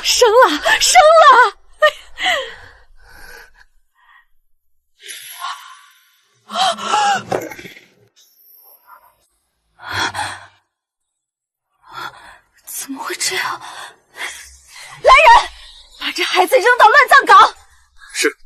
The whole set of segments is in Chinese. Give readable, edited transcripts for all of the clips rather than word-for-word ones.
生了，生了！怎么会这样？来人，把这孩子扔到乱葬岗！是。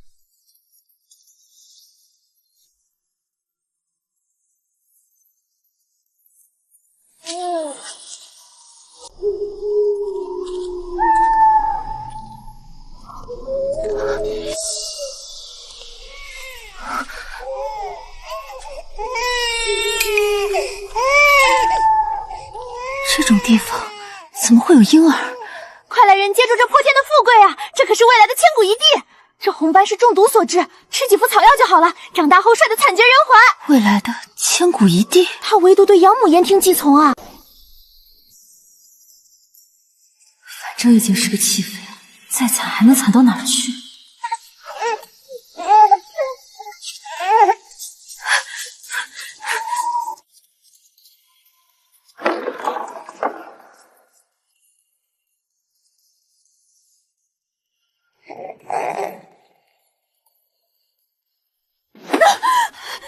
这种地方怎么会有婴儿？快来人接住这破天的富贵啊！这可是未来的千古一帝。这红斑是中毒所致，吃几副草药就好了，长大后帅得惨绝人寰。未来的千古一帝，他唯独对养母言听计从啊！反正已经是个弃妃了，再惨还能惨到哪儿去？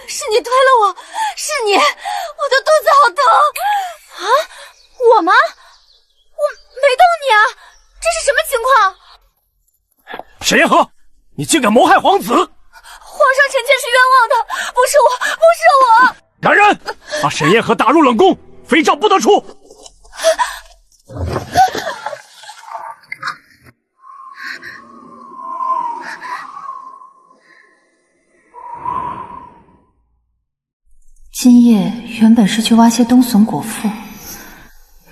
是你推了我，是你，我的肚子好疼啊！我吗？我没动你啊，这是什么情况？沈彦和，你竟敢谋害皇子！皇上臣妾是冤枉的，不是我，不是我！来人，把沈彦和打入冷宫，非诏不得出！今夜原本是去挖些冬笋果腹，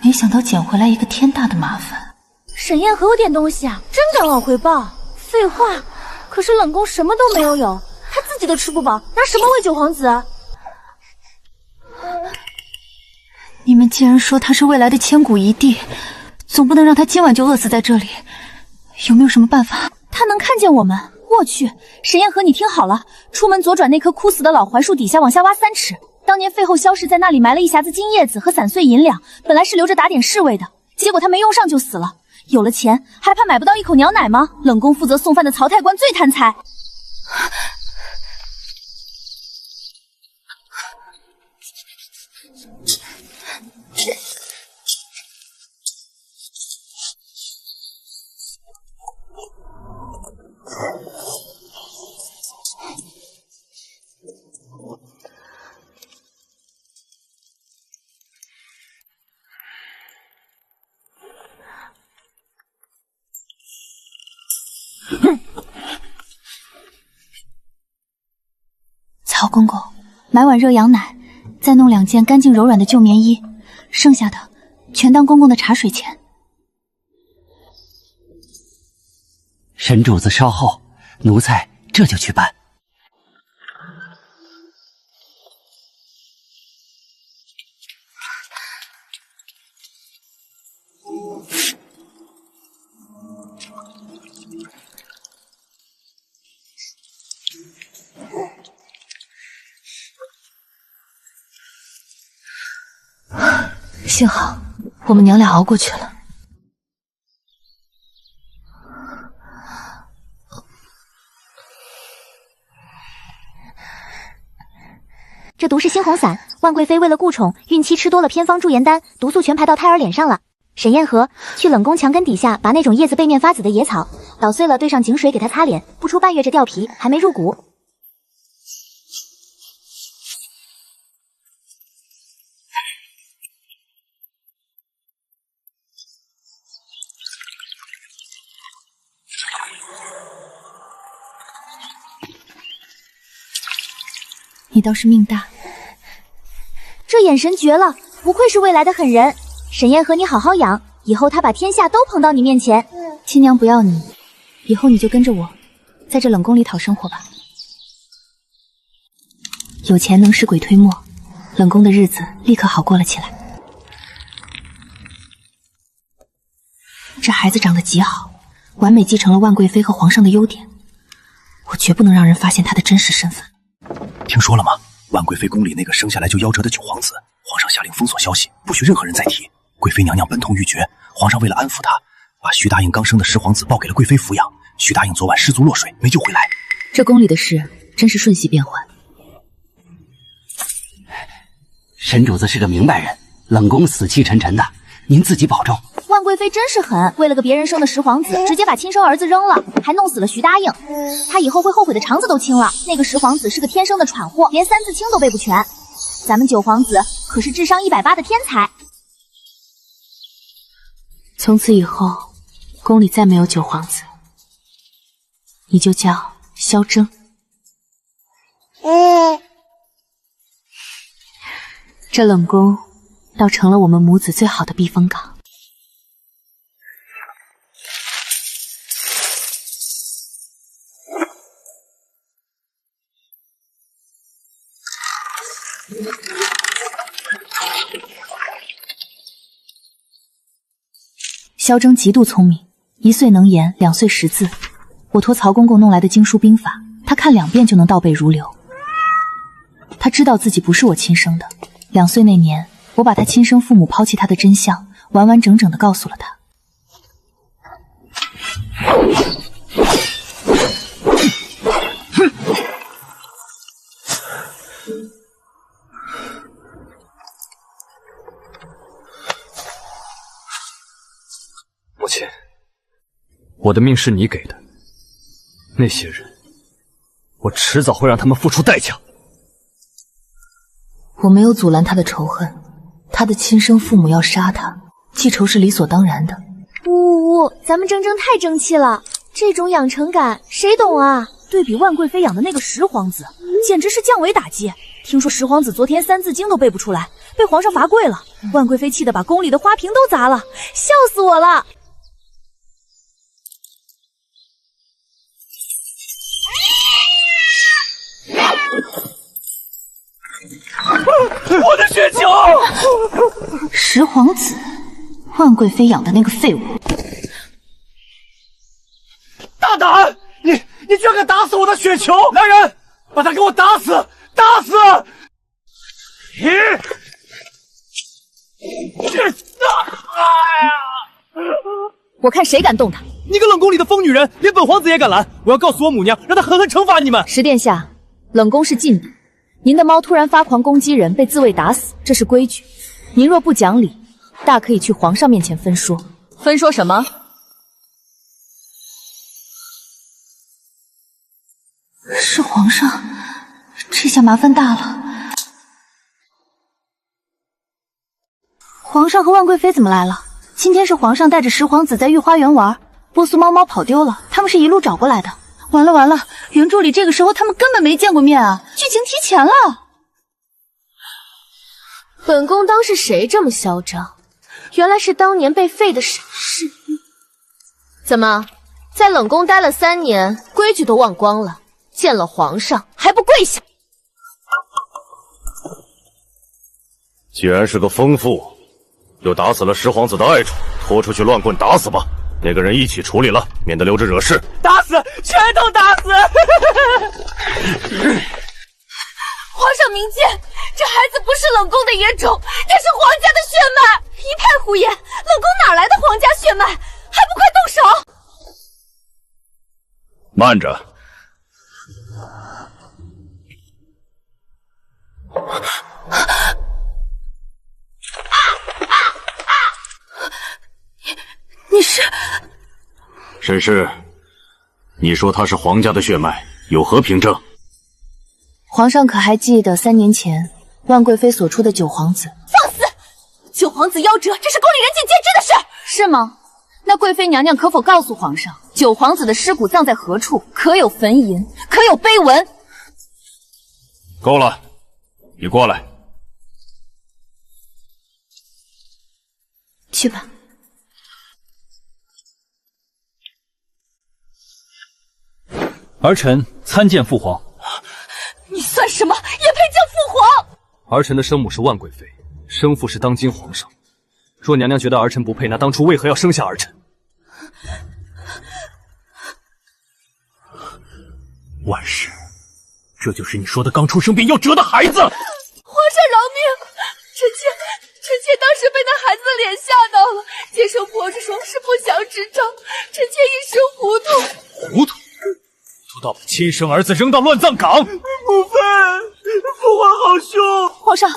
没想到捡回来一个天大的麻烦。沈彦和有点东西啊，真敢往回报？废话，可是冷宫什么都没有，他自己都吃不饱，拿什么喂九皇子啊？你们既然说他是未来的千古一帝，总不能让他今晚就饿死在这里。有没有什么办法？他能看见我们？我去，沈彦和，你听好了，出门左转那棵枯死的老槐树底下往下挖3尺。当年废后萧氏在那里埋了一匣子金叶子和散碎银两，本来是留着打点侍卫的，结果他没用上就死了。有了钱，还怕买不到一口娘奶吗？冷宫负责送饭的曹太官最贪财。曹公公，买碗热羊奶，再弄2件干净柔软的旧棉衣，剩下的全当公公的茶水钱。沈主子稍后，奴才这就去办。幸好我们娘俩熬过去了。这毒是猩红散，万贵妃为了顾宠，孕期吃多了偏方驻颜丹，毒素全排到胎儿脸上了。沈彦和，去冷宫墙根底下拔那种叶子背面发紫的野草，捣碎了兑上井水给她擦脸，不出半月这掉皮，还没入骨。你倒是命大，这眼神绝了，不愧是未来的狠人。沈彦和，你好好养，以后他把天下都捧到你面前。亲娘不要你，以后你就跟着我，在这冷宫里讨生活吧。有钱能使鬼推磨，冷宫的日子立刻好过了起来。这孩子长得极好，完美继承了万贵妃和皇上的优点，我绝不能让人发现他的真实身份。听说了吗？万贵妃宫里那个生下来就夭折的九皇子，皇上下令封锁消息，不许任何人再提。贵妃娘娘本痛欲绝，皇上为了安抚她，把徐答应刚生的十皇子抱给了贵妃抚养。徐答应昨晚失足落水，没救回来。这宫里的事真是瞬息变幻。沈主子是个明白人，冷宫死气沉沉的，您自己保重。万贵妃真是狠，为了个别人生的十皇子，直接把亲生儿子扔了，还弄死了徐答应。他以后会后悔的肠子都青了。那个十皇子是个天生的蠢货，连三字经都背不全。咱们九皇子可是智商180的天才。从此以后，宫里再没有九皇子，你就叫萧征。这冷宫倒成了我们母子最好的避风港。萧征极度聪明，1岁能言，2岁识字。我托曹公公弄来的经书兵法，他看2遍就能倒背如流。他知道自己不是我亲生的。2岁那年，我把他亲生父母抛弃他的真相完完整整的告诉了他。母亲，我的命是你给的，那些人，我迟早会让他们付出代价。我没有阻拦他的仇恨，他的亲生父母要杀他，记仇是理所当然的。呜，咱们铮太争气了，这种养成感谁懂啊？对比万贵妃养的那个十皇子，简直是降维打击。听说十皇子昨天三字经都背不出来，被皇上罚跪了。万贵妃气得把宫里的花瓶都砸了，笑死我了。我的雪球！十皇子，万贵妃养的那个废物，大胆！你居然敢打死我的雪球！来人，把他给我打死！打死！我看谁敢动他！你个冷宫里的疯女人，连本皇子也敢拦！我要告诉我母娘，让她狠狠惩罚你们！十殿下，冷宫是禁地，您的猫突然发狂攻击人，被自卫打死，这是规矩。您若不讲理，大可以去皇上面前分说。分说什么？是皇上，这下麻烦大了。皇上和万贵妃怎么来了？今天是皇上带着十皇子在御花园玩，波苏猫猫跑丢了，他们是一路找过来的。完了完了，原著里这个时候他们根本没见过面啊，剧情提前了。本宫当是谁这么嚣张？原来是当年被废的沈氏。怎么，在冷宫待了3年，规矩都忘光了？见了皇上还不跪下？既然是个疯妇，又打死了十皇子的爱宠，拖出去乱棍打死吧。那个人一起处理了，免得留着惹事。打死，全都打死！皇上明鉴，这孩子不是冷宫的野种，他是皇家的血脉！一派胡言，冷宫哪来的皇家血脉？还不快动手！慢着。你是沈氏，你说他是皇家的血脉，有何凭证？皇上可还记得3年前万贵妃所出的九皇子？放肆！九皇子夭折，这是宫里人尽皆知的事，是吗？那贵妃娘娘可否告诉皇上，九皇子的尸骨葬在何处？可有坟茔？可有碑文？够了，你过来。去吧。儿臣参见父皇。你算什么？也配叫父皇？儿臣的生母是万贵妃，生父是当今皇上。若娘娘觉得儿臣不配，那当初为何要生下儿臣？万氏，这就是你说的刚出生便夭折的孩子！皇上饶命！臣妾当时被那孩子的脸吓到了，接生婆子说是不祥之兆，臣妾一时糊涂。糊涂到把亲生儿子扔到乱葬岗。母妃，父皇好凶！皇上，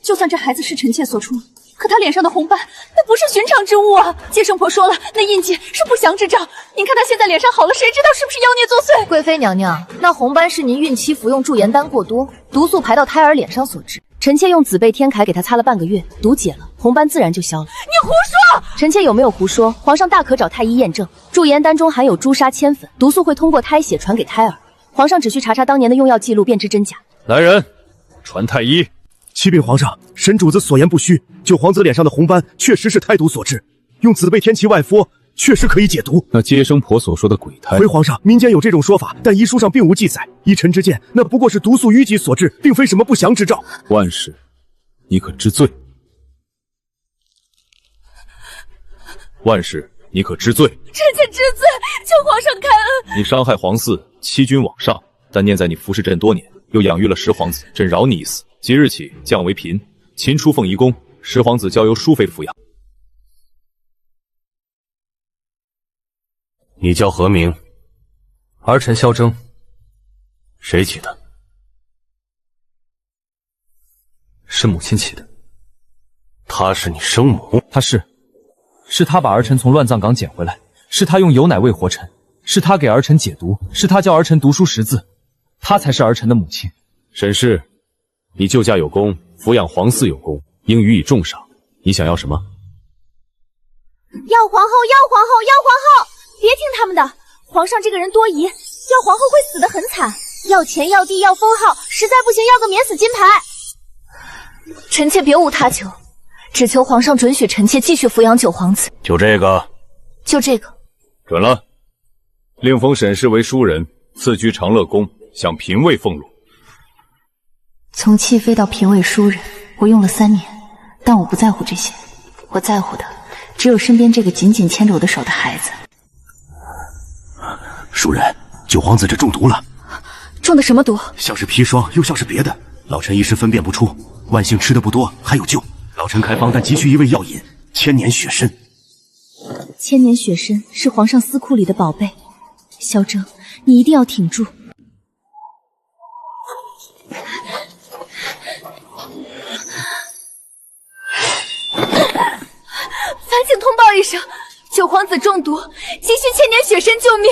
就算这孩子是臣妾所出，可他脸上的红斑，那不是寻常之物啊！接生婆说了，那印记是不祥之兆。您看他现在脸上好了，谁知道是不是妖孽作祟？贵妃娘娘，那红斑是您孕期服用驻颜丹过多，毒素排到胎儿脸上所致。臣妾用紫贝天铠给他擦了半个月，毒解了，红斑自然就消了。你胡说！臣妾有没有胡说？皇上大可找太医验证。驻颜丹中含有朱砂铅粉，毒素会通过胎血传给胎儿。皇上只需查查当年的用药记录，便知真假。来人，传太医。启禀皇上，神主子所言不虚，九皇子脸上的红斑确实是胎毒所致，用紫贝天芪外敷确实可以解毒。那接生婆所说的鬼胎，回皇上，民间有这种说法，但医书上并无记载。依臣之见，那不过是毒素淤积所致，并非什么不祥之兆。万氏，你可知罪？万氏，你可知罪？臣妾知罪，求皇上开恩。你伤害皇嗣，欺君罔上，但念在你服侍朕多年，又养育了十皇子，朕饶你一死。即日起降为嫔，秦出凤仪宫，十皇子交由淑妃抚养。你叫何名？儿臣萧征。谁起的？是母亲起的。她是你生母？她是她把儿臣从乱葬岗捡回来，是她用油奶喂活臣，是她给儿臣解毒，是她教儿臣读书识字，她才是儿臣的母亲。沈氏，你救驾有功，抚养皇嗣有功，应予以重赏。你想要什么？要皇后，要皇后，要皇后！别听他们的，皇上这个人多疑，要皇后会死得很惨。要钱要地要封号，实在不行要个免死金牌。臣妾别无他求，只求皇上准许臣妾继续抚养九皇子。就这个？就这个。准了，另封沈氏为书人，赐居长乐宫，享嫔位俸禄。从弃妃到嫔位淑人，我用了3年，但我不在乎这些，我在乎的只有身边这个紧紧牵着我的手的孩子。淑人，九皇子这中毒了。中的什么毒？像是砒霜，又像是别的，老臣一时分辨不出。万幸吃的不多，还有救。老臣开方，但急需一味药引，1000年血参。1000年血参是皇上司库里的宝贝，萧征，你一定要挺住。烦请通报一声，九皇子中毒，急需1000年血参救命。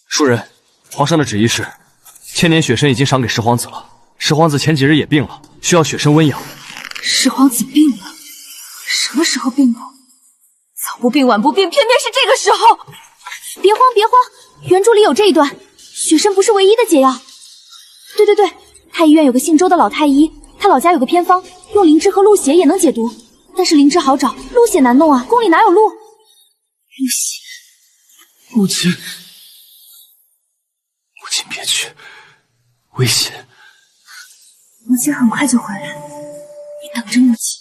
庶人，皇上的旨意是，1000年血参已经赏给十皇子了。十皇子前几日也病了，需要血参温养。十皇子病了？什么时候病的？早不病晚不病，偏偏是这个时候。别慌别慌，原著里有这一段，血参不是唯一的解药。对，太医院有个姓周的老太医，他老家有个偏方，用灵芝和鹿血也能解毒，但是灵芝好找，鹿血难弄啊，宫里哪有鹿？鹿血，母亲别去，危险。母亲很快就回来，你等着母亲。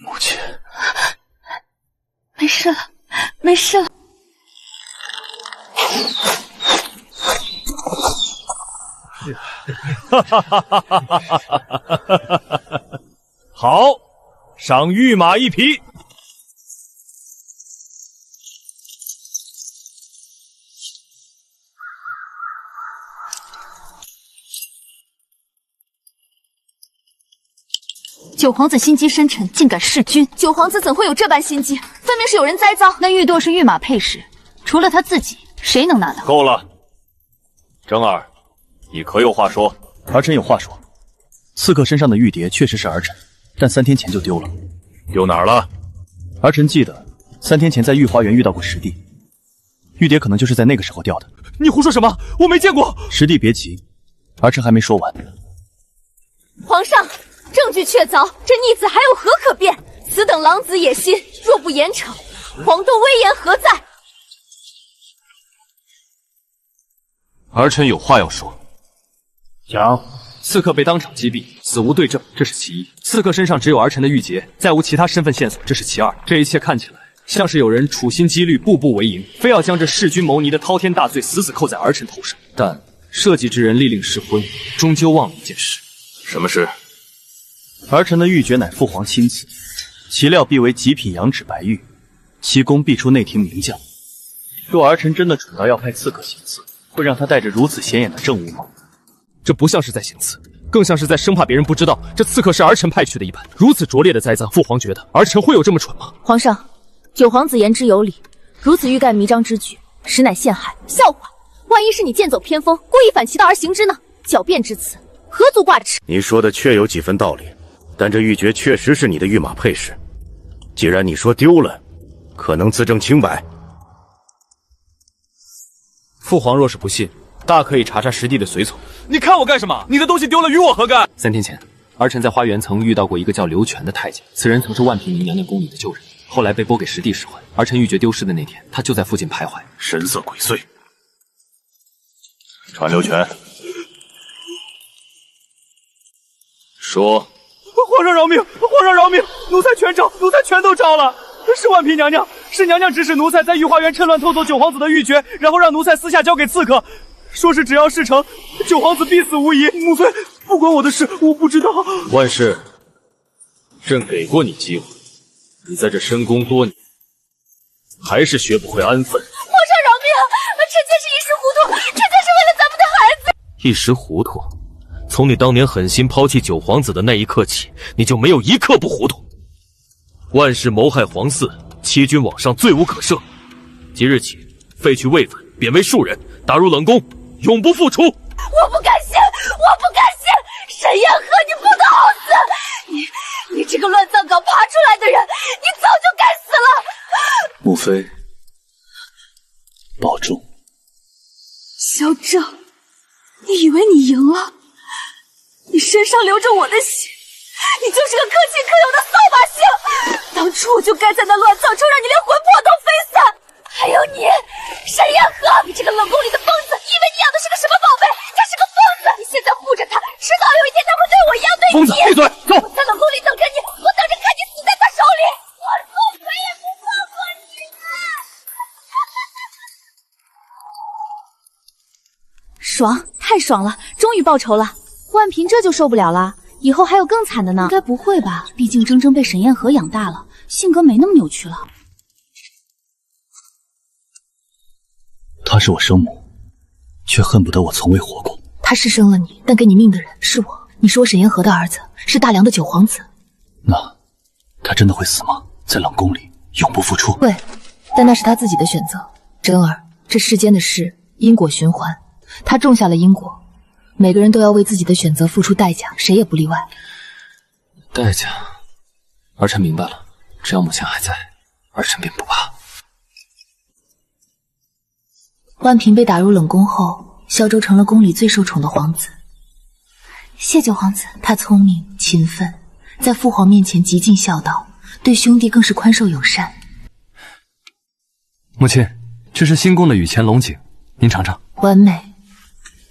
母亲，没事了，没事了。好，赏御马1匹。九皇子心机深沉，竟敢弑君。九皇子怎会有这般心机？分明是有人栽赃。那玉垛是御马配饰，除了他自己，谁能拿到？够了，征儿，你可有话说？儿臣有话说。刺客身上的玉蝶确实是儿臣，但3天前就丢了。丢哪儿了？儿臣记得3天前在御花园遇到过石帝，玉蝶可能就是在那个时候掉的。你胡说什么？我没见过。石帝别急，儿臣还没说完。皇上，证据确凿，这逆子还有何可辩？此等狼子野心，若不严惩，皇洞威严何在？儿臣有话要说。讲。刺客被当场击毙，死无对证，这是其一。刺客身上只有儿臣的玉洁，再无其他身份线索，这是其二。这一切看起来像是有人处心积虑、步步为营，非要将这弑君谋逆的滔天大罪死死扣在儿臣头上。但设计之人力令失昏，终究忘了一件事。什么事？儿臣的玉珏乃父皇亲赐，其料必为极品羊脂白玉，其功必出内廷名将。若儿臣真的蠢到要派刺客行刺，会让他带着如此显眼的证物吗？这不像是在行刺，更像是在生怕别人不知道这刺客是儿臣派去的一般。如此拙劣的栽赃，父皇觉得儿臣会有这么蠢吗？皇上，九皇子言之有理，如此欲盖弥彰之举，实乃陷害，笑话！万一是你剑走偏锋，故意反其道而行之呢？狡辩之词，何足挂齿？你说的确有几分道理，但这玉珏确实是你的御马配饰。既然你说丢了，可能自证清白。父皇若是不信，大可以查查实地的随从。你看我干什么？你的东西丢了与我何干？3天前，儿臣在花园曾遇到过一个叫刘全的太监，此人曾是万平明娘娘宫里的旧人，后来被拨给实地使唤。儿臣玉珏丢失的那天，他就在附近徘徊，神色鬼祟。传刘全，说。皇上饶命！皇上饶命！奴才全招，奴才全都招了。是万嫔娘娘，是娘娘指使奴才在御花园趁乱偷走九皇子的玉珏，然后让奴才私下交给刺客，说是只要事成，九皇子必死无疑。母妃不关我的事，我不知道。万事，朕给过你机会，你在这深宫多年，还是学不会安分。皇上饶命！臣妾是一时糊涂，臣妾是为了咱们的孩子。一时糊涂？从你当年狠心抛弃九皇子的那一刻起，你就没有一刻不糊涂。万世谋害皇嗣，欺君罔上，罪无可赦。即日起，废去位分，贬为庶人，打入冷宫，永不复出。我不甘心，我不甘心！沈彦和，你不得好死！你这个乱葬岗爬出来的人，你早就该死了！母妃，保重。萧正，你以为你赢了？你身上流着我的血，你就是个可亲可有的扫把星！当初我就该在那乱葬处让你连魂魄都飞散。还有你，沈彦和，你这个冷宫里的疯子，以为你养的是个什么宝贝？他是个疯子！你现在护着他，迟早有一天他会对我一样对你。疯子，闭嘴！走！我在冷宫里等着你，我等着看你死在他手里，我宋培也不放过你！爽，太爽了，终于报仇了。万嫔这就受不了了，以后还有更惨的呢。应该不会吧？毕竟铮铮被沈彦和养大了，性格没那么扭曲了。她是我生母，却恨不得我从未活过。他是生了你，但给你命的人是我。你是我沈彦和的儿子，是大梁的九皇子。那他真的会死吗？在冷宫里永不复出？会，但那是他自己的选择。真儿，这世间的事因果循环，他种下了因果。每个人都要为自己的选择付出代价，谁也不例外。代价，儿臣明白了。只要母亲还在，儿臣便不怕。万嫔被打入冷宫后，萧周成了宫里最受宠的皇子。谢九皇子，他聪明勤奋，在父皇面前极尽孝道，对兄弟更是宽受友善。母亲，这是新宫的雨前龙井，您尝尝。完美。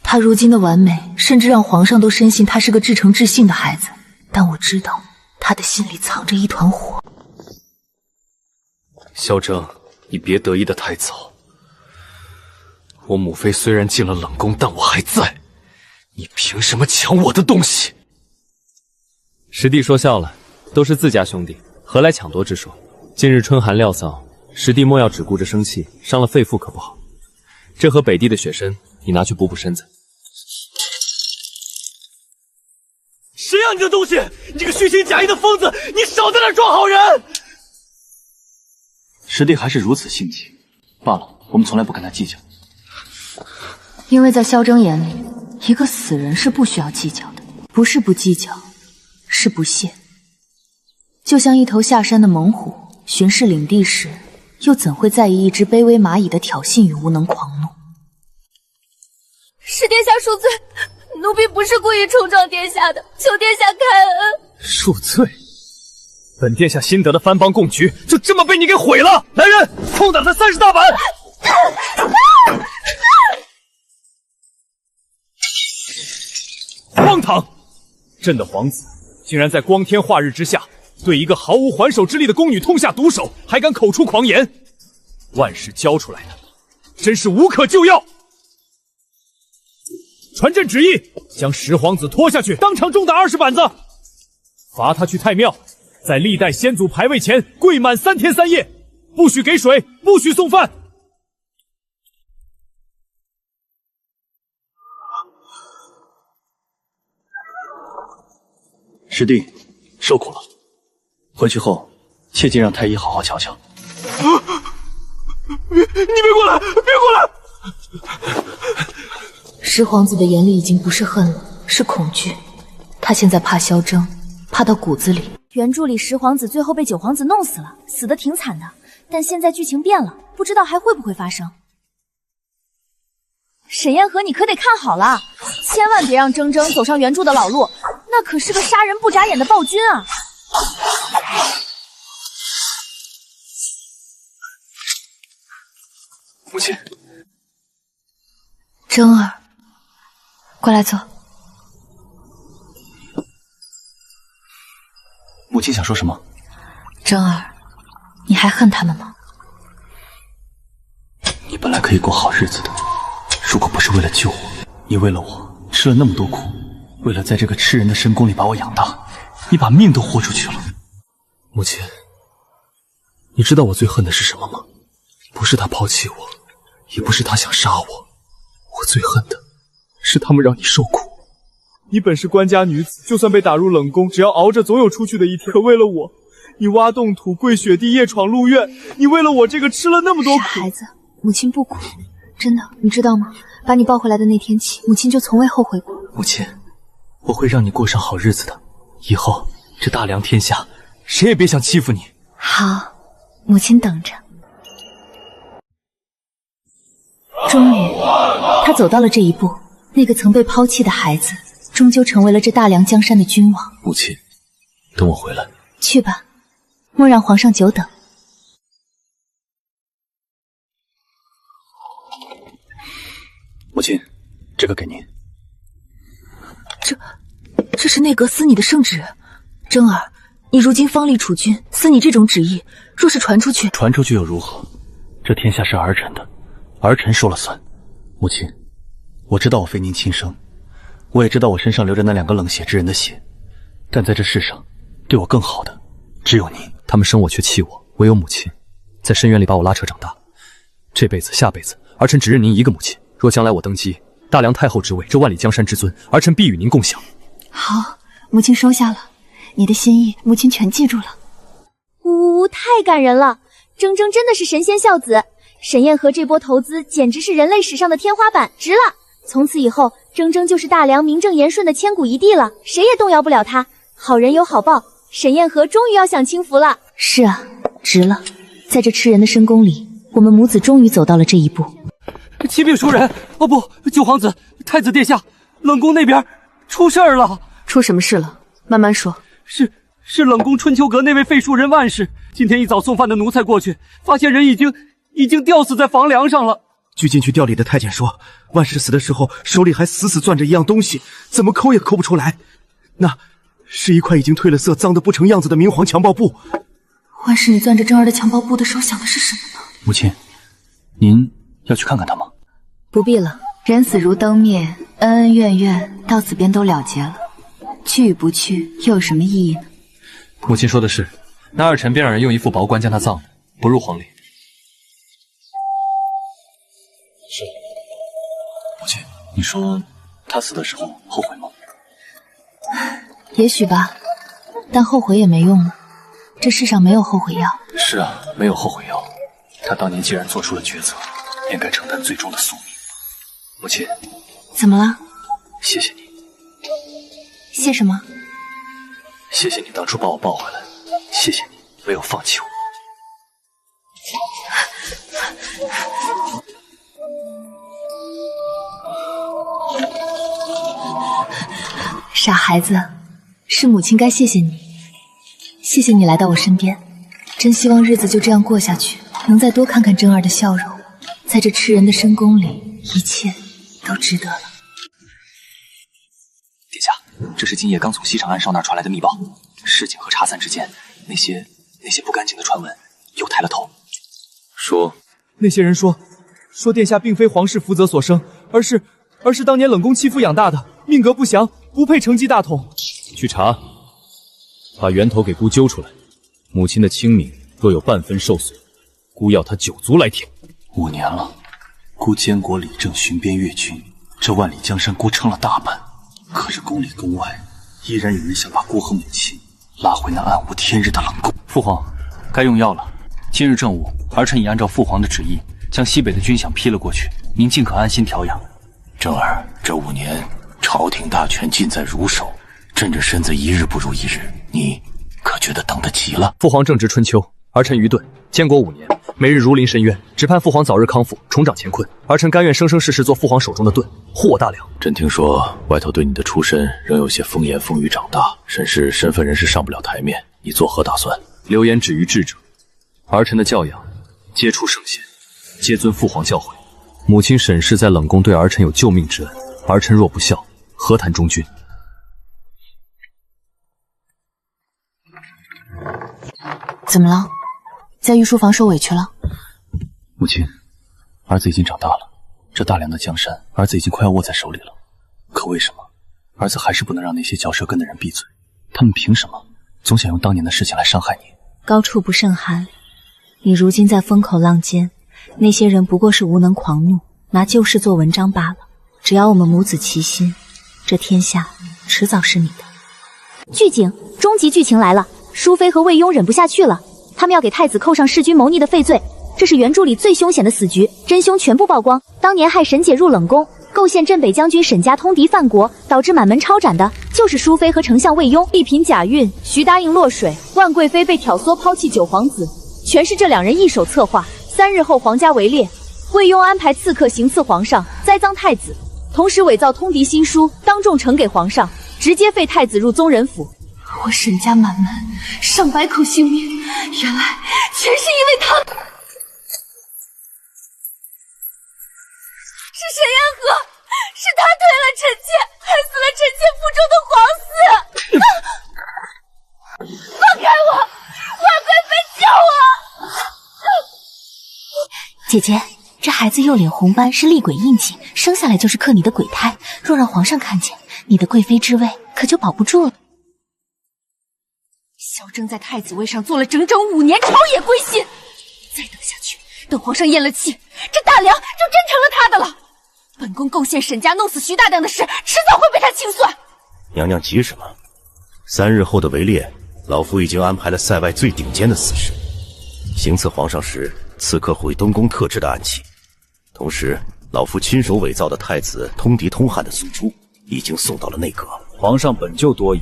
他如今的完美，甚至让皇上都深信他是个至诚至信的孩子。但我知道，他的心里藏着一团火。萧征，你别得意的太早。我母妃虽然进了冷宫，但我还在。你凭什么抢我的东西？师弟说笑了，都是自家兄弟，何来抢夺之说？近日春寒料燥，师弟莫要只顾着生气，伤了肺腑可不好。这盒北地的雪参，你拿去补补身子。谁要你的东西？你这个虚情假意的疯子！你少在那装好人！师弟还是如此性情，罢了，我们从来不跟他计较。因为在萧征眼里，一个死人是不需要计较的。不是不计较，是不屑。就像一头下山的猛虎，巡视领地时，又怎会在意一只卑微蚂蚁的挑衅与无能狂怒？是殿下恕罪，奴婢不是故意冲撞殿下的，求殿下开恩。恕罪？本殿下新得的藩邦贡局就这么被你给毁了！来人，痛打他30大板！荒唐！朕的皇子竟然在光天化日之下对一个毫无还手之力的宫女痛下毒手，还敢口出狂言！万事教出来的，真是无可救药！传朕旨意，将十皇子拖下去，当场重打20板子，罚他去太庙，在历代先祖牌位前跪满3天3夜，不许给水，不许送饭。师弟，受苦了。回去后，切记让太医好好瞧瞧。你别过来，别过来！十皇子的眼里已经不是恨了，是恐惧。他现在怕萧征，怕到骨子里。原著里十皇子最后被九皇子弄死了，死得挺惨的。但现在剧情变了，不知道还会不会发生。沈宴和，你可得看好了，千万别让铮铮走上原著的老路，那可是个杀人不眨眼的暴君啊！母亲，征儿，过来坐。母亲想说什么？征儿，你还恨他们吗？你本来可以过好日子的，如果不是为了救我，你为了我吃了那么多苦，为了在这个吃人的深宫里把我养大，你把命都豁出去了。母亲，你知道我最恨的是什么吗？不是他抛弃我，也不是他想杀我，我最恨的是他们让你受苦。你本是官家女子，就算被打入冷宫，只要熬着，总有出去的一天。可为了我，你挖冻土、跪雪地、夜闯路院，你为了我这个吃了那么多苦。傻孩子，母亲不苦，真的，你知道吗？把你抱回来的那天起，母亲就从未后悔过。母亲，我会让你过上好日子的。以后这大梁天下，谁也别想欺负你。好，母亲等着。终于，他走到了这一步。那个曾被抛弃的孩子，终究成为了这大梁江山的君王。母亲，等我回来。去吧，莫让皇上久等。母亲，这个给您。这是内阁司你的圣旨。征儿，你如今方力储君，司你这种旨意，若是传出去，传出去又如何？这天下是儿臣的，儿臣说了算。母亲，我知道我非您亲生，我也知道我身上流着那2个冷血之人的血，但在这世上，对我更好的只有您。他们生我却弃我，唯有母亲在深渊里把我拉扯长大。这辈子下辈子，儿臣只认您一个母亲。若将来我登基，大梁太后之位，这万里江山之尊，儿臣必与您共享。好，母亲收下了。你的心意，母亲全记住了。太感人了！铮铮真的是神仙孝子，沈宴和这波投资简直是人类史上的天花板，值了！从此以后，铮铮就是大梁名正言顺的千古一帝了，谁也动摇不了他。好人有好报，沈宴和终于要享清福了。是啊，值了。在这吃人的深宫里，我们母子终于走到了这一步。启禀书人，哦不，九皇子，太子殿下，冷宫那边出事儿了。出什么事了？慢慢说。是冷宫春秋阁那位废书人万氏，今天一早送饭的奴才过去，发现人已经吊死在房梁上了。据进去调理的太监说，万氏死的时候手里还死攥着一样东西，怎么抠也抠不出来。那是一块已经褪了色、脏得不成样子的明黄强暴布。万氏，你攥着征儿的强暴布的手想的是什么呢？母亲，您要去看看他吗？不必了，人死如灯灭，恩恩怨怨到此便都了结了，去与不去又有什么意义呢？母亲说的是，那二臣便让人用一副薄棺将他葬了，不入皇陵。是。母亲，你说他死的时候后悔吗？也许吧，但后悔也没用了。这世上没有后悔药。是啊，没有后悔药。他当年既然做出了抉择，便该承担最终的宿命。母亲，怎么了？谢谢你。谢什么？谢谢你当初把我抱回来，谢谢你没有放弃我。傻孩子，是母亲该谢谢你，谢谢你来到我身边，真希望日子就这样过下去，能再多看看真儿的笑容，在这吃人的深宫里，一切都值得了。殿下，这是今夜刚从西城暗哨那儿传来的密报，市井和茶散之间，那些不干净的传闻又抬了头。说，那些人说殿下并非皇室福泽所生，而是当年冷宫欺负养大的，命格不详，不配承继大统。去查，把源头给姑揪出来。母亲的清明若有半分受损，姑要她九族来挺。5年了，姑监国理政，巡边阅军，这万里江山姑撑了大半，可是宫里宫外依然有人想把姑和母亲拉回那暗无天日的冷宫。父皇，该用药了。今日正午，儿臣已按照父皇的旨意，将西北的军饷批了过去，您尽可安心调养。正儿，这5年朝廷大权尽在汝手，朕这身子一日不如一日，你可觉得等得急了？父皇正值春秋，儿臣愚钝，监国5年，每日如临深渊，只盼父皇早日康复，重掌乾坤。儿臣甘愿生生世世做父皇手中的盾，护我大梁。朕听说外头对你的出身仍有些风言风语长大，审视身份人士上不了台面，你作何打算？流言止于智者，儿臣的教养皆出圣贤，皆遵父皇教诲。母亲沈氏在冷宫对儿臣有救命之恩，儿臣若不孝，何谈忠君？怎么了？在御书房受委屈了？母亲，儿子已经长大了，这大梁的江山，儿子已经快要握在手里了。可为什么儿子还是不能让那些嚼舌根的人闭嘴？他们凭什么总想用当年的事情来伤害你？高处不胜寒，你如今在风口浪尖，那些人不过是无能狂怒，拿旧事做文章罢了。只要我们母子齐心，这天下迟早是你的。剧情，终极剧情来了！淑妃和魏雍忍不下去了，他们要给太子扣上弑君谋逆的废罪。这是原著里最凶险的死局，真凶全部曝光。当年害沈姐入冷宫，构陷镇北将军沈家通敌犯国，导致满门抄斩的，就是淑妃和丞相魏雍。丽嫔假孕，徐答应落水，万贵妃被挑唆抛弃九皇子，全是这2人一手策划。3日后皇家围猎，魏雍安排刺客行刺皇上，栽赃太子，同时伪造通敌新书，当众呈给皇上，直接废太子入宗人府。我沈家满门上百口性命，原来全是因为他。是沈烟和，是他推了臣妾，害死了臣妾腹中的皇嗣。放开我，万贵妃救我！姐姐，这孩子右脸红斑是厉鬼印记，生下来就是克你的鬼胎，若让皇上看见，你的贵妃之位可就保不住了。萧征在太子位上坐了整整5年，朝野归心。再等下去，等皇上咽了气，这大梁就真成了他的了。本宫构陷沈家弄死徐大亮的事，迟早会被他清算。娘娘急什么？3日后的围猎，老夫已经安排了塞外最顶尖的死士，行刺皇上时，刺客毁东宫特制的暗器。同时，老夫亲手伪造的太子通敌通汉的诉书，已经送到了内阁。皇上本就多疑，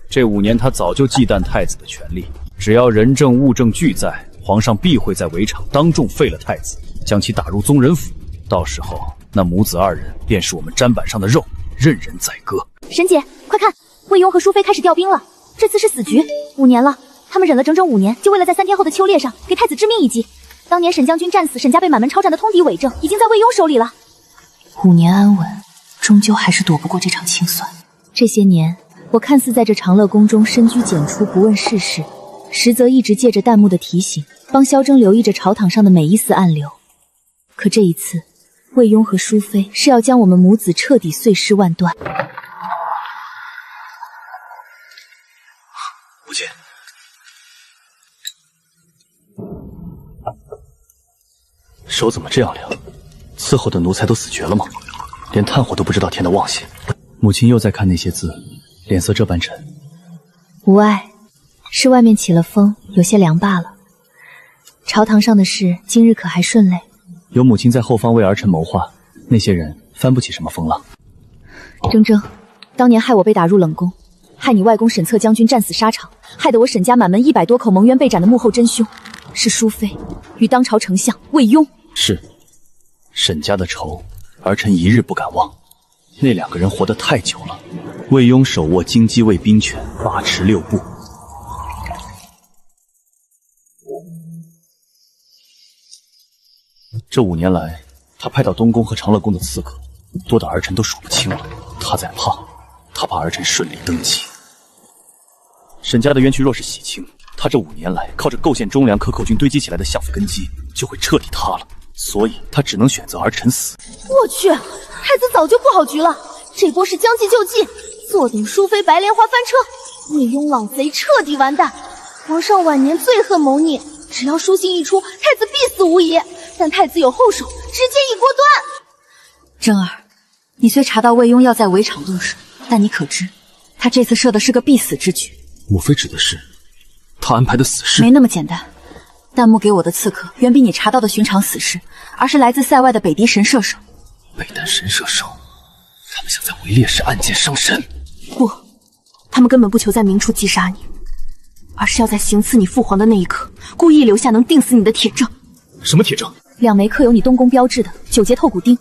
这5年他早就忌惮太子的权力，只要人证物证俱在，皇上必会在围场当众废了太子，将其打入宗人府。到时候，那母子2人便是我们砧板上的肉，任人宰割。沈姐，快看，魏雍和淑妃开始调兵了，这次是死局。5年了，他们忍了整整5年，就为了在3天后的秋猎上给太子致命一击。当年沈将军战死沈家被满门抄斩的通敌伪证，已经在魏雍手里了。5年安稳，终究还是躲不过这场清算。这些年，我看似在这长乐宫中深居简出，不问世事，实则一直借着弹幕的提醒，帮萧征留意着朝堂上的每一丝暗流。可这一次，魏雍和淑妃是要将我们母子彻底碎尸万段。母亲，手怎么这样凉？伺候的奴才都死绝了吗？连炭火都不知道添的旺些。母亲又在看那些字，脸色这般沉。无碍，是外面起了风，有些凉罢了。朝堂上的事，今日可还顺利？有母亲在后方为儿臣谋划，那些人翻不起什么风浪。铮铮，当年害我被打入冷宫，害你外公沈策将军战死沙场，害得我沈家满门100多口蒙冤被斩的幕后真凶是淑妃与当朝丞相魏雍。是，沈家的仇，儿臣一日不敢忘。那2个人活得太久了。魏雍手握京畿卫兵权，把持6部。这5年来，他派到东宫和长乐宫的刺客多到儿臣都数不清了。他在怕，他怕儿臣顺利登基。沈家的冤屈若是洗清，他这5年来靠着构陷忠良克寇军堆积起来的相府根基就会彻底塌了。所以他只能选择儿臣死。我去，太子早就布好局了，这波是将计就计，坐等淑妃白莲花翻车，魏雍老贼彻底完蛋。皇上晚年最恨谋逆，只要书信一出，太子必死无疑。但太子有后手，直接一锅端。真儿，你虽查到魏雍要在围场动手，但你可知，他这次设的是个必死之局。莫非指的是他安排的死士？没那么简单。弹幕给我的刺客远比你查到的寻常死士，而是来自塞外的北狄神射手。北丹神射手，他们想在围猎时暗箭伤身？不，他们根本不求在明处击杀你，而是要在行刺你父皇的那一刻，故意留下能定死你的铁证。什么铁证？2枚刻有你东宫标志的9节透骨钉，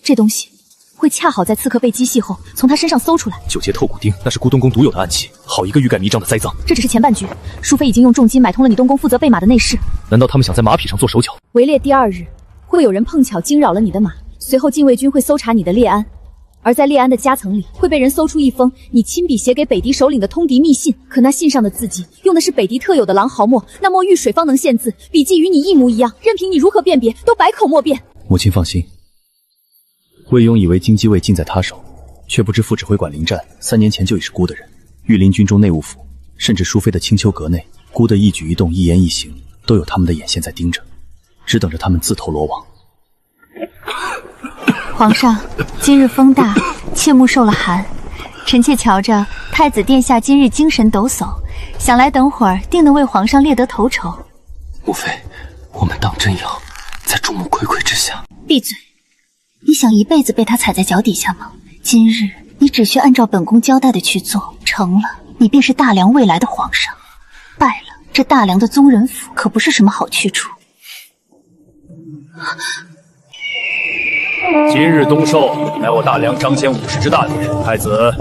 这东西会恰好在刺客被击毙后从他身上搜出来。9节透骨钉，那是孤东宫独有的暗器，好一个欲盖弥彰的栽赃。这只是前半局，淑妃已经用重金买通了你东宫负责备马的内侍。难道他们想在马匹上做手脚？围猎第2日，会有人碰巧惊扰了你的马，随后禁卫军会搜查你的猎鞍，而在猎鞍的夹层里会被人搜出一封你亲笔写给北狄首领的通敌密信。可那信上的字迹用的是北狄特有的狼毫墨，那墨遇水方能现字，笔迹与你一模一样，任凭你如何辨别，都百口莫辩。母亲放心，魏雍以为京畿卫尽在他手，却不知副指挥管临战3年前就已是孤的人。御林军中内务府，甚至淑妃的青丘阁内，孤的一举一动、一言一行，都有他们的眼线在盯着，只等着他们自投罗网。皇上，今日风大，切莫受了寒。臣妾瞧着太子殿下今日精神抖擞，想来等会儿定能为皇上猎得头筹。母妃，我们当真要在众目睽睽之下？闭嘴！你想一辈子被他踩在脚底下吗？今日你只需按照本宫交代的去做，成了，你便是大梁未来的皇上；败了，这大梁的宗人府可不是什么好去处。今日东狩，乃我大梁彰显武士之大典。太子，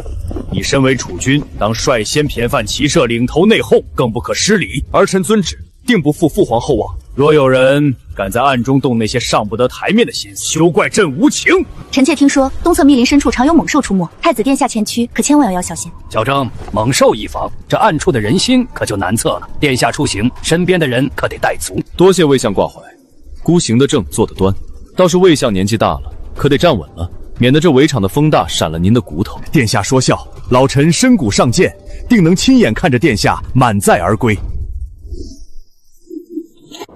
你身为储君，当率先偏犯骑射，领头内讧，更不可失礼。儿臣遵旨，定不负父皇厚望。若有人敢在暗中动那些上不得台面的心思，休怪朕无情。臣妾听说东侧密林深处常有猛兽出没，太子殿下前驱可千万要小心。矫正，猛兽一防，这暗处的人心可就难测了。殿下出行，身边的人可得带足。多谢魏相挂怀，孤行得正，坐得端。倒是魏相年纪大了，可得站稳了，免得这围场的风大闪了您的骨头。殿下说笑，老臣身骨尚健，定能亲眼看着殿下满载而归。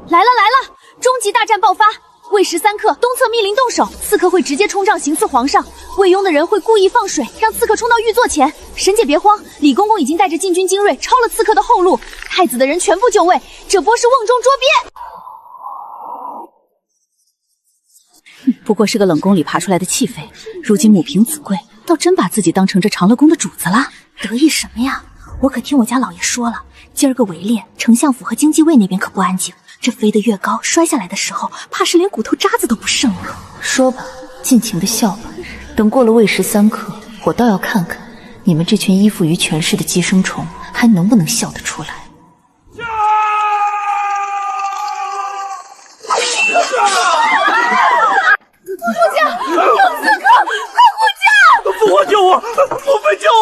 来了来了，终极大战爆发！未时3刻，东侧密林动手，刺客会直接冲上行刺皇上。魏雍的人会故意放水，让刺客冲到御座前。神姐别慌，李公公已经带着禁军精锐抄了刺客的后路，太子的人全部就位，这波是瓮中捉鳖。不过是个冷宫里爬出来的弃妃，如今母凭子贵，倒真把自己当成这长乐宫的主子了。得意什么呀？我可听我家老爷说了，今儿个围猎，丞相府和京畿卫那边可不安静。这飞得越高，摔下来的时候，怕是连骨头渣子都不剩了。说吧，尽情的笑吧。等过了未时3刻，我倒要看看你们这群依附于权势的寄生虫，还能不能笑得出来。护驾，有刺客，快护驾！父皇救我！母妃救我！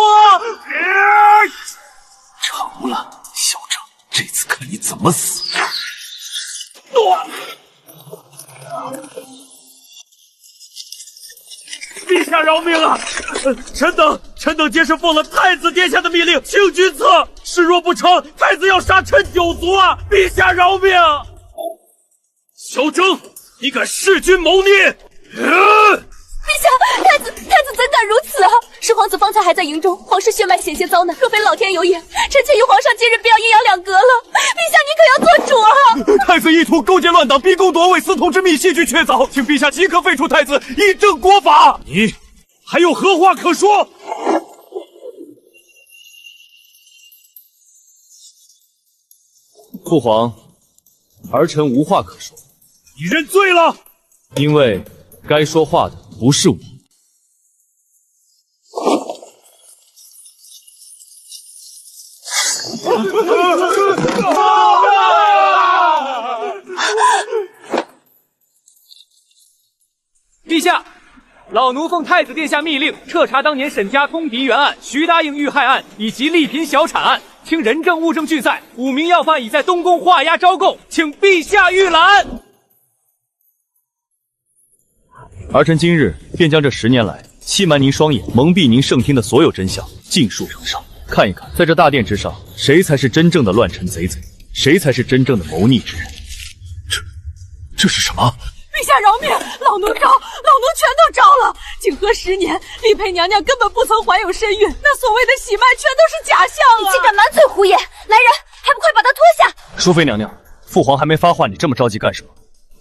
成了，小郑，这次看你怎么死！陛下饶命啊！臣等皆是奉了太子殿下的命令行军策，事若不成，太子要杀臣9族啊！陛下饶命！小郑，你敢弑君谋逆！陛下，太子怎敢如此啊！十皇子方才还在营中，皇室血脉险些遭难，若非老天有眼，臣妾与皇上今日便要阴阳2隔了。陛下，你可要做主啊！太子意图勾结乱党，逼宫夺位，私通之密，戏剧确凿，请陛下即刻废除太子，以正国法。你还有何话可说？父皇，儿臣无话可说。你认罪了，因为该说话的不是我。陛下，老奴奉太子殿下密令，彻查当年沈家通敌冤案、徐答应遇害案以及丽嫔小产案，请人证物证俱在，5名要犯已在东宫画押招供，请陛下预览。儿臣今日便将这10年来欺瞒您双眼、蒙蔽您圣听的所有真相尽数呈上，看一看，在这大殿之上，谁才是真正的乱臣贼贼，谁才是真正的谋逆之人。这是什么？陛下饶命！老奴招，老奴全都招了。景和10年，丽嫔娘娘根本不曾怀有身孕，那所谓的喜脉全都是假象啊！你竟敢满嘴胡言！来人，还不快把他拖下！淑妃娘娘，父皇还没发话，你这么着急干什么？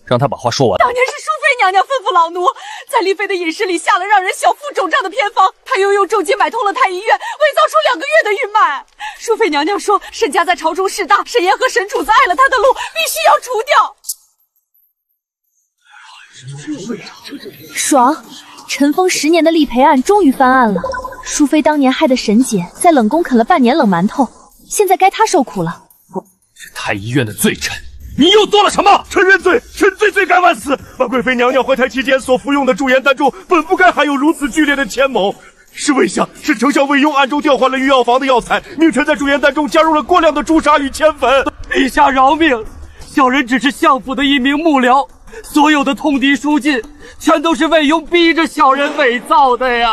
让他把话说完。当年是淑妃娘娘吩咐老奴，在丽妃的饮食里下了让人小腹肿胀的偏方，她又用重金买通了太医院，伪造出2个月的孕脉。淑妃娘娘说，沈家在朝中势大，沈岩和沈主子爱了她的路，必须要除掉。爽！尘封10年的丽嫔案终于翻案了。淑妃当年害的沈姐在冷宫啃了半年冷馒头，现在该她受苦了。是太医院的罪臣，你又做了什么？臣认罪，臣罪该万死。万贵妃娘娘怀胎期间所服用的驻颜丹中，本不该含有如此剧烈的铅锰。是魏相，是丞相魏庸暗中调换了御药房的药材，命臣在驻颜丹中加入了过量的朱砂与铅粉。陛下饶命，小人只是相府的一名幕僚，所有的通敌书信全都是魏庸逼着小人伪造的呀！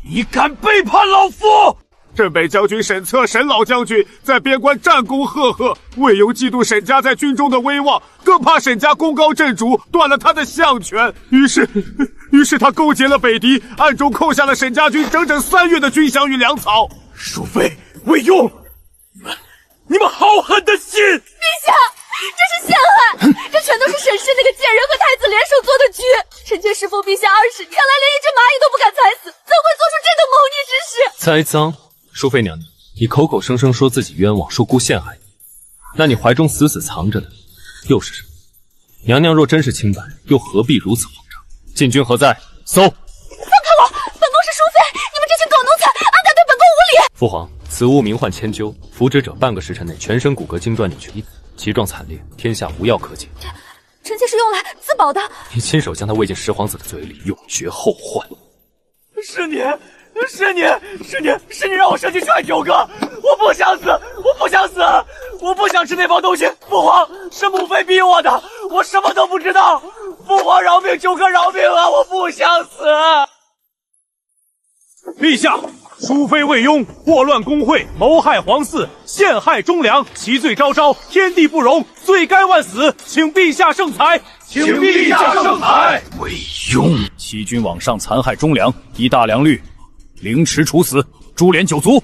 你敢背叛老夫！镇北将军沈策、沈老将军在边关战功赫赫，魏庸嫉妒沈家在军中的威望，更怕沈家功高震主，断了他的相权。于是他勾结了北狄，暗中扣下了沈家军整整3月的军饷与粮草。淑妃、魏庸，你们好狠的心！陛下，这是陷害，这全都是沈氏那个贱人和太子联手做的局。臣妾侍奉陛下20年来，连一只蚂蚁都不敢踩死，怎会做出这等谋逆之事？栽赃！淑妃娘娘，你口口声声说自己冤枉，说姑陷害你，那你怀中死死藏着的又是什么？娘娘若真是清白，又何必如此慌张？禁军何在？搜！放开我！本宫是淑妃，你们这群狗奴才，安敢对本宫无礼！父皇，此物名唤千灸，服之者半个时辰内全身骨骼筋断扭曲，其状惨烈，天下无药可解。臣妾是用来自保的。你亲手将它喂进10皇子的嘴里，永绝后患。是你让我设计去爱九哥！我不想死，我不想吃那包东西。父皇，是母妃逼我的，我什么都不知道。父皇饶命，九哥饶命啊！我不想死。陛下，淑妃魏庸祸乱宫会，谋害皇嗣，陷害忠良，其罪昭昭，天地不容，罪该万死，请陛下圣裁。陛下圣裁。魏庸欺君罔上，残害忠良，依大良律，凌迟处死，株连9族。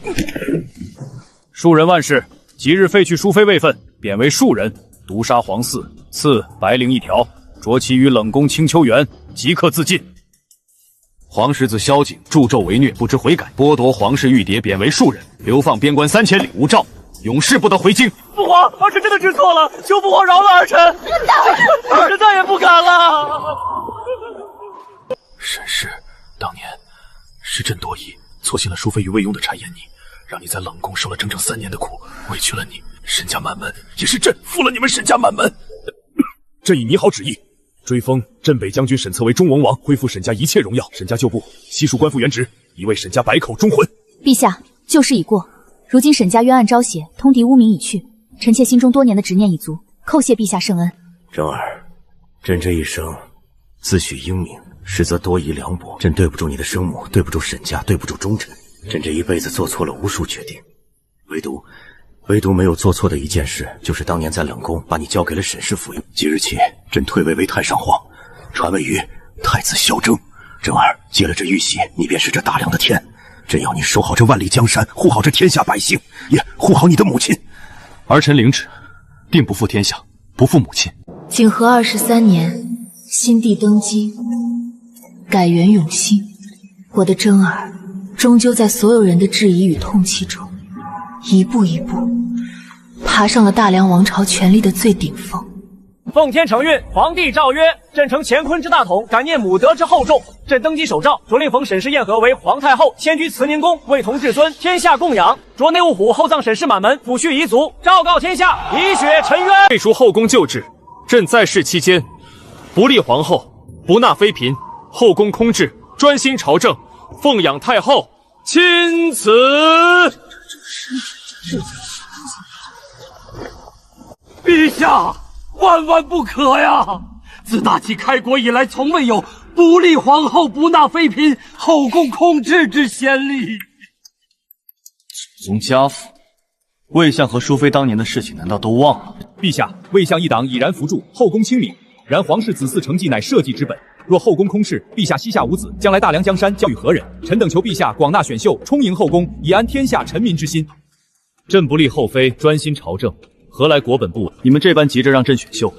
庶人万事，即日废去淑妃位分，贬为庶人，毒杀皇嗣，赐白绫1条，着其于冷宫清秋园，即刻自尽。皇室子萧景助纣为虐，不知悔改，剥夺皇室玉牒，贬为庶人，流放边关3000里，无诏，永世不得回京。父皇，儿臣真的知错了，求父皇饶了儿臣，儿臣再也不敢了。沈氏，当年是朕多疑，错信了淑妃与魏庸的谗言，让你在冷宫受了整整3年的苦，委屈了你。沈家满门也是朕负了你们沈家满门。朕以拟好旨意，追封镇北将军沈策为中文王，恢复沈家一切荣耀。沈家旧部悉数官复原职，以为沈家百口忠魂。陛下，旧事已过，如今沈家冤案昭雪，通敌污名已去，臣妾心中多年的执念已足，叩谢陛下圣恩。正儿，朕这一生自诩英明，实则多疑凉薄。朕对不住你的生母，对不住沈家，对不住忠臣。朕这一辈子做错了无数决定，唯独没有做错的一件事，就是当年在冷宫把你交给了沈氏服用。即日起，朕退位为太上皇，传位于太子萧征。正儿，接了这玉玺，你便是这大梁的天。朕要你守好这万里江山，护好这天下百姓，也护好你的母亲。儿臣领旨，定不负天下，不负母亲。景和23年，新帝登基，改元永兴。我的真儿，终究在所有人的质疑与痛弃中，一步一步爬上了大梁王朝权力的最顶峰。奉天承运，皇帝诏曰：朕承乾坤之大统，感念母德之厚重。朕登基守诏，着令封沈氏燕和为皇太后，迁居慈宁宫，为同至尊，天下供养。着内务府厚葬沈氏满门，抚恤遗族，昭告天下，以雪沉冤。废除后宫旧制，朕在世期间，不立皇后，不纳妃嫔，后宫空置，专心朝政，奉养太后，钦此。陛下，万万不可呀！自大齐开国以来，从未有不立皇后、不纳妃嫔、后宫空置之先例。祖宗家父，魏相和淑妃当年的事情，难道都忘了？陛下，魏相一党已然服诛，后宫清明。然皇室子嗣承继乃社稷之本，若后宫空室，陛下膝下无子，将来大梁江山交与何人？臣等求陛下广纳选秀，充盈后宫，以安天下臣民之心。朕不立后妃，专心朝政，何来国本不稳？你们这般急着让朕选秀，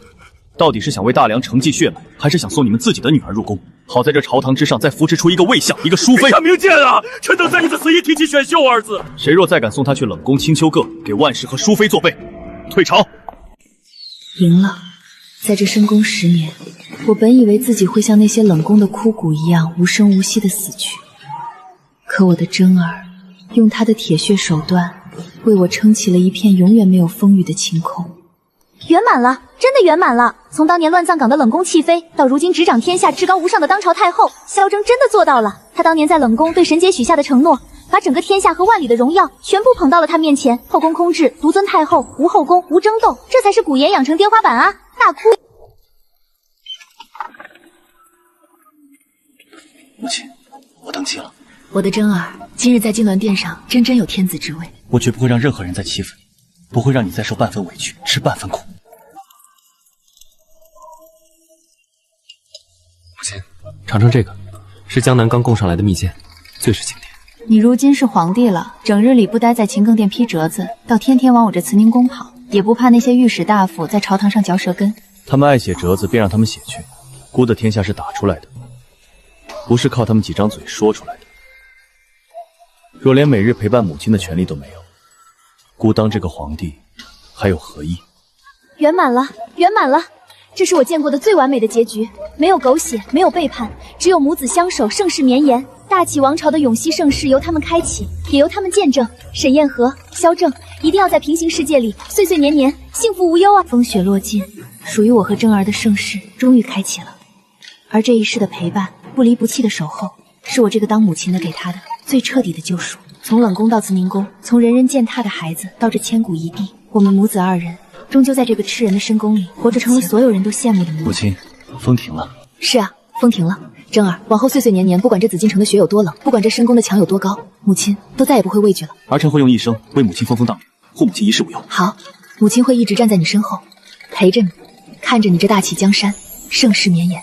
到底是想为大梁承继血脉，还是想送你们自己的女儿入宫？好在这朝堂之上再扶持出一个魏相，一个淑妃。陛下明鉴啊！臣等再一次肆意提起选秀二字。谁若再敢送她去冷宫清秋阁，给万氏和淑妃作备，退朝。赢了。在这深宫10年，我本以为自己会像那些冷宫的枯骨一样无声无息地死去，可我的真儿用她的铁血手段为我撑起了一片永远没有风雨的晴空。圆满了，真的圆满了！从当年乱葬岗的冷宫弃妃，到如今执掌天下至高无上的当朝太后，萧征真的做到了。她当年在冷宫对沈姐许下的承诺，把整个天下和万里的荣耀全部捧到了她面前。后宫空置，独尊太后，无后宫，无争斗，这才是古言养成天花板啊！大哭。母亲，我登基了。我的真儿，今日在金銮殿上，真有天子之位。我绝不会让任何人再欺负你，不会让你再受半分委屈，吃半分苦。母亲，尝尝这个，是江南刚供上来的蜜饯，最是经典。你如今是皇帝了，整日里不待在勤更殿批折子，倒天天往我这慈宁宫跑，也不怕那些御史大夫在朝堂上嚼舌根。他们爱写折子，便让他们写去。姑的天下是打出来的，不是靠他们几张嘴说出来的。若连每日陪伴母亲的权利都没有，姑当这个皇帝还有何意？圆满了，圆满了！这是我见过的最完美的结局，没有狗血，没有背叛，只有母子相守，盛世绵延。大齐王朝的永熙盛世由他们开启，也由他们见证。沈燕和、萧正一定要在平行世界里岁岁年年幸福无忧啊！风雪落尽，属于我和真儿的盛世终于开启了。而这一世的陪伴，不离不弃的守候，是我这个当母亲的给他的最彻底的救赎。从冷宫到慈宁宫，从人人践踏的孩子到这千古一帝，我们母子2人终究在这个吃人的深宫里活着，成了所有人都羡慕的模样。母亲，风停了。是啊，风停了。真儿，往后岁岁年年，不管这紫禁城的雪有多冷，不管这深宫的墙有多高，母亲都再也不会畏惧了。儿臣会用一生为母亲封当年，护母亲一世无忧。好，母亲会一直站在你身后，陪着你，看着你这大齐江山盛世绵延。